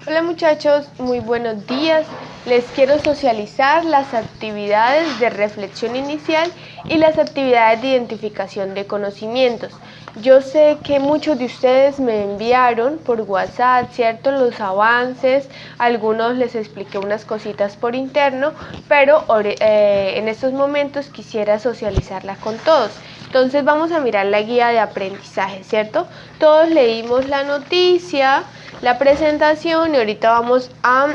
Hola muchachos, muy buenos días. Les quiero socializar las actividades de reflexión inicial y las actividades de identificación de conocimientos. Yo sé que muchos de ustedes me enviaron por WhatsApp, ¿cierto? Los avances, algunos les expliqué unas cositas por interno, pero en estos momentos quisiera socializarla con todos. Entonces vamos a mirar la guía de aprendizaje, ¿cierto? Todos leímos la noticia, la presentación y ahorita vamos a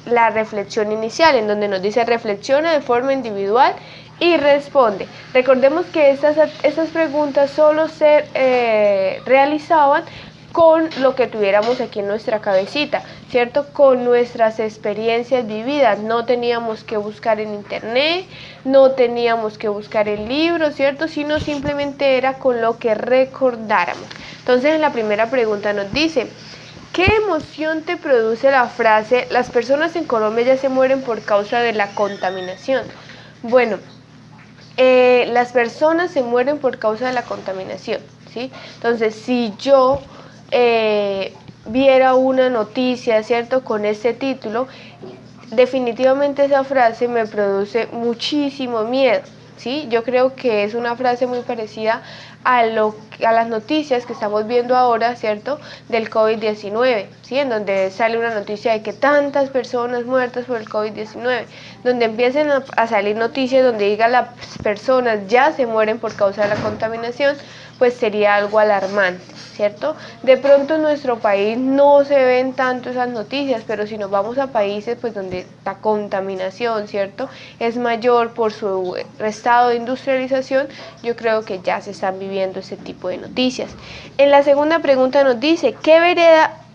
la reflexión inicial, en donde nos dice reflexiona de forma individual y responde. Recordemos que estas preguntas solo se realizaban con lo que tuviéramos aquí en nuestra cabecita, ¿cierto? Con nuestras experiencias vividas. No teníamos que buscar en internet, no teníamos que buscar en libros, ¿cierto? Sino simplemente era con lo que recordáramos. Entonces en la primera pregunta nos dice, ¿qué emoción te produce la frase las personas en Colombia ya se mueren por causa de la contaminación? Bueno, las personas se mueren por causa de la contaminación, ¿sí? Entonces, si yo viera una noticia, ¿cierto?, con este título, definitivamente esa frase me produce muchísimo miedo, ¿sí? Yo creo que es una frase muy parecida a las noticias que estamos viendo ahora, ¿cierto?, del COVID-19, ¿sí? En donde sale una noticia de que tantas personas muertas por el COVID-19, donde empiecen a salir noticias donde diga las personas ya se mueren por causa de la contaminación, pues sería algo alarmante, ¿cierto? De pronto en nuestro país no se ven tanto esas noticias, pero si nos vamos a países pues donde la contaminación, ¿cierto?, es mayor por su estado de industrialización, yo creo que ya se están viviendo ese tipo de noticias. En la segunda pregunta nos dice,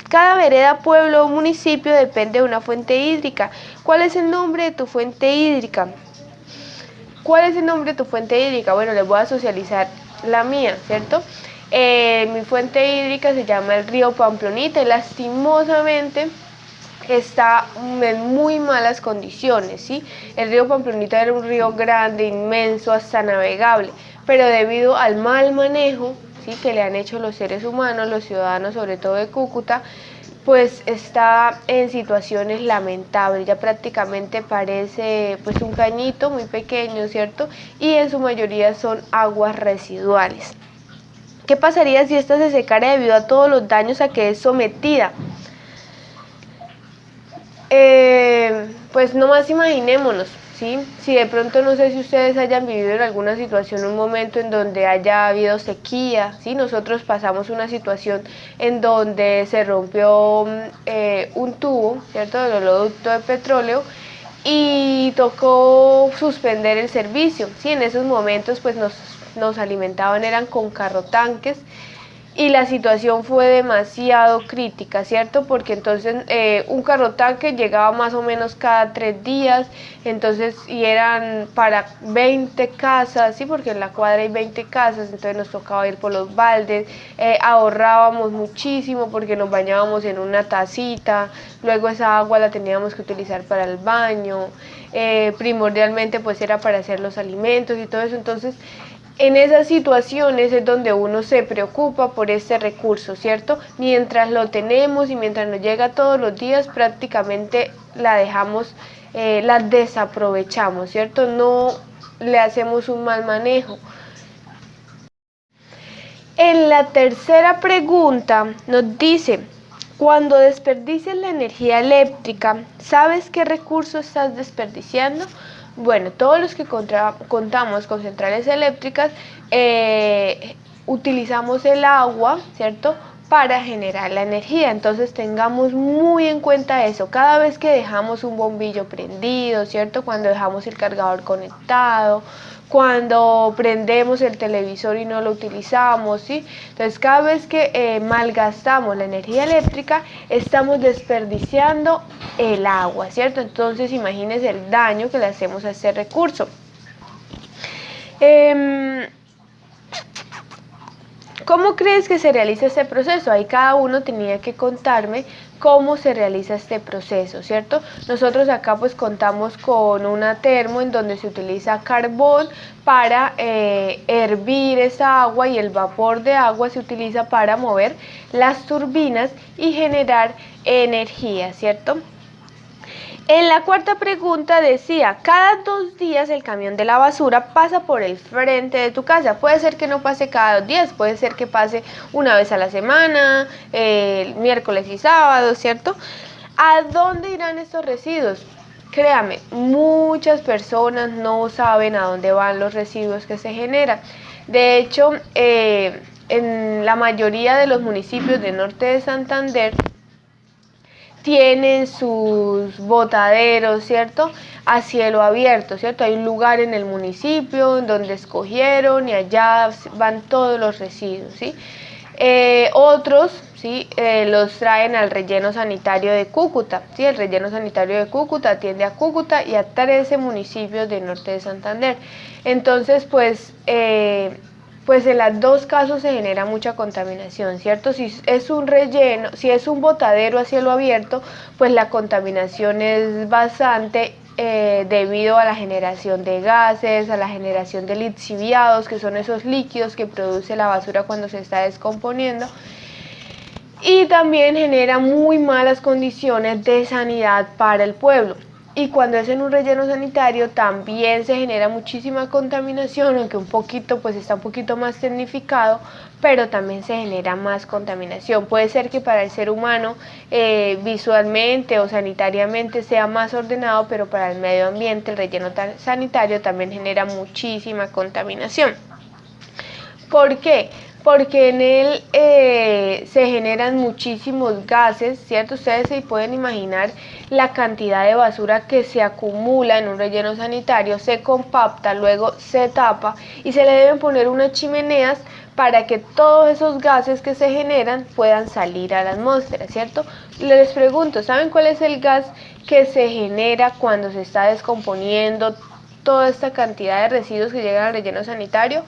cada vereda, pueblo o municipio depende de una fuente hídrica. ¿Cuál es el nombre de tu fuente hídrica? ¿Cuál es el nombre de tu fuente hídrica? Bueno, les voy a socializar la mía, ¿cierto? Mi fuente hídrica se llama el río Pamplonita y lastimosamente está en muy malas condiciones, ¿sí? El río Pamplonita era un río grande, inmenso, hasta navegable, pero debido al mal manejo, ¿sí?, que le han hecho los seres humanos, los ciudadanos, sobre todo de Cúcuta, pues está en situaciones lamentables, ya prácticamente parece pues un cañito muy pequeño, ¿cierto? Y en su mayoría son aguas residuales. ¿Qué pasaría si esta se secara debido a todos los daños a que es sometida? Pues nomás imaginémonos, ¿sí? Si de pronto, no sé si ustedes hayan vivido en alguna situación, un momento en donde haya habido sequía, ¿sí? Nosotros pasamos una situación en donde se rompió un tubo, ¿cierto?, del oleoducto de petróleo y tocó suspender el servicio, ¿sí? En esos momentos pues nos alimentaban, eran con carrotanques, y la situación fue demasiado crítica, ¿cierto? Porque entonces un carrotanque llegaba más o menos cada 3 días, entonces, y eran para 20 casas, ¿sí? Porque en la cuadra hay 20 casas, entonces nos tocaba ir por los baldes, ahorrábamos muchísimo porque nos bañábamos en una tacita, luego esa agua la teníamos que utilizar para el baño, primordialmente pues era para hacer los alimentos y todo eso, entonces en esas situaciones es donde uno se preocupa por este recurso, ¿cierto? Mientras lo tenemos y mientras nos llega todos los días, prácticamente la dejamos, la desaprovechamos, ¿cierto? No le hacemos un mal manejo. En la tercera pregunta nos dice, cuando desperdicies la energía eléctrica, ¿sabes qué recurso estás desperdiciando? Bueno, todos los que contamos con centrales eléctricas utilizamos el agua, ¿cierto?, para generar la energía. Entonces tengamos muy en cuenta eso. Cada vez que dejamos un bombillo prendido, ¿cierto?, cuando dejamos el cargador conectado, cuando prendemos el televisor y no lo utilizamos, ¿sí? Entonces cada vez que malgastamos la energía eléctrica, estamos desperdiciando el agua, ¿cierto? Entonces imagínense el daño que le hacemos a este recurso. ¿Cómo crees que se realiza este proceso? Ahí cada uno tenía que contarme cómo se realiza este proceso, ¿cierto? Nosotros acá pues contamos con una termo en donde se utiliza carbón para hervir esa agua, y el vapor de agua se utiliza para mover las turbinas y generar energía, ¿cierto? En la cuarta pregunta decía, cada 2 días el camión de la basura pasa por el frente de tu casa. Puede ser que no pase cada 2 días, puede ser que pase una vez a la semana, miércoles y sábado, ¿cierto? ¿A dónde irán estos residuos? Créame, muchas personas no saben a dónde van los residuos que se generan. De hecho, en la mayoría de los municipios del norte de Santander, tienen sus botaderos, ¿cierto? A cielo abierto, ¿cierto? Hay un lugar en el municipio donde escogieron y allá van todos los residuos, ¿sí? Otros, ¿sí? Los traen al relleno sanitario de Cúcuta, ¿sí? El relleno sanitario de Cúcuta atiende a Cúcuta y a 13 municipios del norte de Santander. Entonces, pues en los dos casos se genera mucha contaminación, ¿cierto? Si es un relleno, si es un botadero a cielo abierto, pues la contaminación es bastante debido a la generación de gases, a la generación de lixiviados, que son esos líquidos que produce la basura cuando se está descomponiendo. Y también genera muy malas condiciones de sanidad para el pueblo. Y cuando es en un relleno sanitario también se genera muchísima contaminación, aunque pues está un poquito más tecnificado, pero también se genera más contaminación. Puede ser que para el ser humano visualmente o sanitariamente sea más ordenado, pero para el medio ambiente el relleno sanitario también genera muchísima contaminación. ¿Por qué? Porque en él se generan muchísimos gases, ¿cierto? Ustedes se pueden imaginar la cantidad de basura que se acumula en un relleno sanitario, se compacta, luego se tapa y se le deben poner unas chimeneas para que todos esos gases que se generan puedan salir a la atmósfera, ¿cierto? Les pregunto, ¿saben cuál es el gas que se genera cuando se está descomponiendo toda esta cantidad de residuos que llegan al relleno sanitario?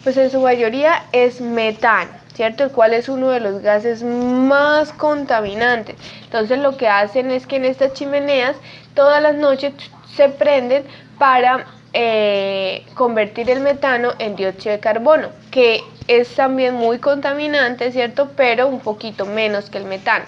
Pues en su mayoría es metano, ¿cierto? El cual es uno de los gases más contaminantes. Entonces lo que hacen es que en estas chimeneas todas las noches se prenden para convertir el metano en dióxido de carbono, que es también muy contaminante, ¿cierto? Pero un poquito menos que el metano.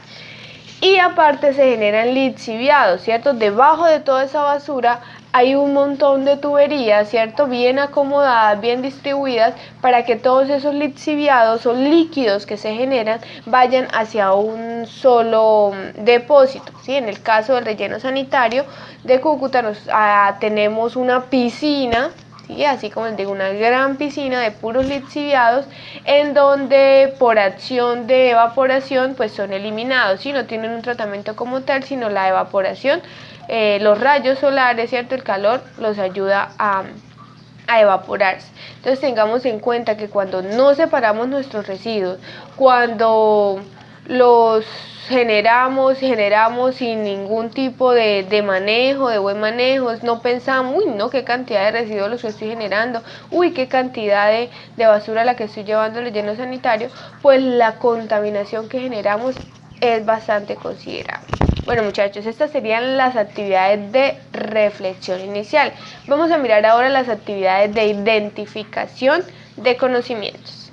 Y aparte se generan lixiviados, ¿cierto? Debajo de toda esa basura hay un montón de tuberías, ¿cierto? Bien acomodadas, bien distribuidas, para que todos esos lixiviados o líquidos que se generan vayan hacia un solo depósito, ¿sí? En el caso del relleno sanitario de Cúcuta tenemos una piscina, ¿sí? Así como les digo, una gran piscina de puros lixiviados, en donde por acción de evaporación pues son eliminados, ¿sí? No tienen un tratamiento como tal, sino la evaporación, los rayos solares, ¿cierto? El calor los ayuda a evaporarse. Entonces tengamos en cuenta que cuando no separamos nuestros residuos, cuando los generamos sin ningún tipo de manejo, de buen manejo, no pensamos, uy, no, qué cantidad de residuos los estoy generando, uy, qué cantidad de basura la que estoy llevando al relleno sanitario, pues la contaminación que generamos es bastante considerable. Bueno, muchachos, estas serían las actividades de reflexión inicial. Vamos a mirar ahora las actividades de identificación de conocimientos.